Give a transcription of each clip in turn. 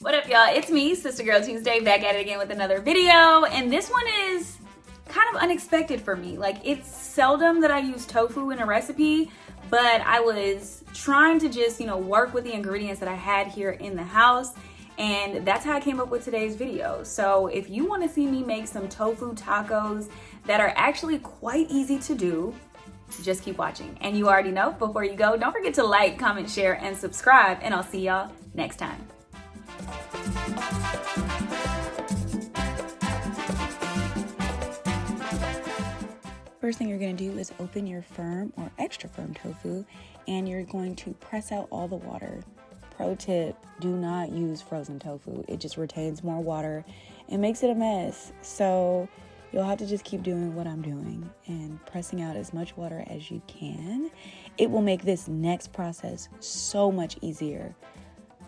What up, y'all? It's me, Sister Girl Tuesday, back at it again with another video. And this one is kind of unexpected for me. Like, it's seldom that I use tofu in a recipe, but I was trying to just, work with the ingredients that I had here in the house. And that's how I came up with today's video. So if you want to see me make some tofu tacos that are actually quite easy to do, just keep watching. And you already know, before you go, don't forget to like, comment, share, and subscribe. And I'll see y'all next time. First thing you're going to do is open your firm or extra firm tofu, and you're going to press out all the water. Pro tip, do not use frozen tofu. It just retains more water and makes it a mess. So you'll have to just keep doing what I'm doing and pressing out as much water as you can. It will make this next process so much easier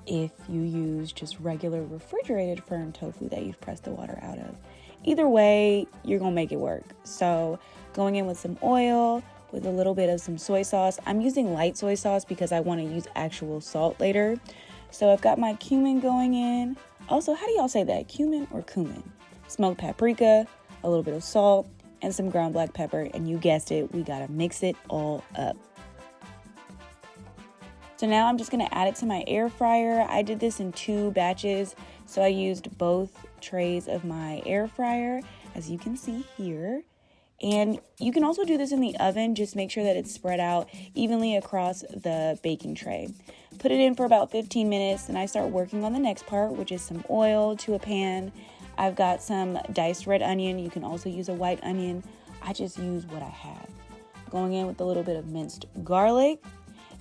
if you use just regular refrigerated firm tofu that you've pressed the water out of. Either way, you're gonna make it work. So going in with some oil, with a little bit of some soy sauce. I'm using light soy sauce because I want to use actual salt later. So I've got my cumin going in. Also, how do y'all say that? Cumin or cumin? Smoked paprika, a little bit of salt, and some ground black pepper. And you guessed it, we gotta mix it all up. So now I'm just gonna add it to my air fryer. I did this in 2 batches. So I used both trays of my air fryer, as you can see here. And you can also do this in the oven. Just make sure that it's spread out evenly across the baking tray. Put it in for about 15 minutes, and I start working on the next part, which is some oil to a pan. I've got some diced red onion. You can also use a white onion. I just use what I have. Going in with a little bit of minced garlic,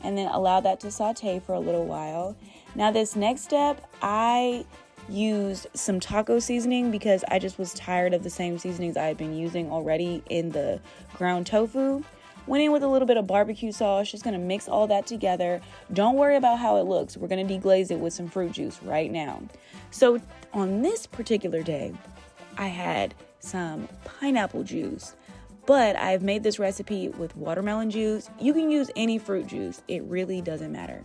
and then allow that to saute for a little while. Now this next step, I used some taco seasoning because I just was tired of the same seasonings I had been using already in the ground tofu. Went in with a little bit of barbecue sauce, just gonna mix all that together. Don't worry about how it looks. We're gonna deglaze it with some fruit juice right now. So on this particular day, I had some pineapple juice, but I've made this recipe with watermelon juice. You can use any fruit juice. It really doesn't matter.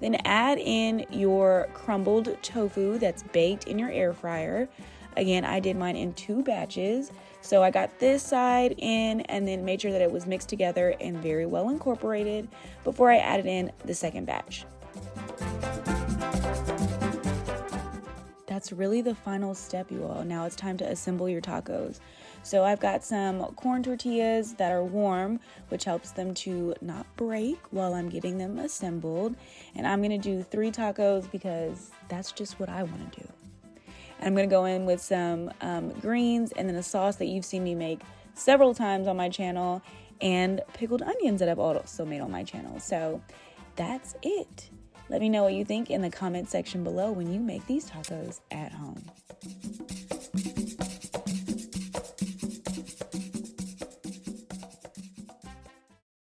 Then add in your crumbled tofu that's baked in your air fryer. Again, I did mine in 2 batches. So I got this side in and then made sure that it was mixed together and very well incorporated before I added in the second batch. That's really the final step, you all. Now it's time to assemble your tacos. So I've got some corn tortillas that are warm, which helps them to not break while I'm getting them assembled. And I'm gonna do 3 tacos because that's just what I wanna do. And I'm gonna go in with some greens and then a sauce that you've seen me make several times on my channel, and pickled onions that I've also made on my channel. So that's it. Let me know what you think in the comment section below when you make these tacos at home.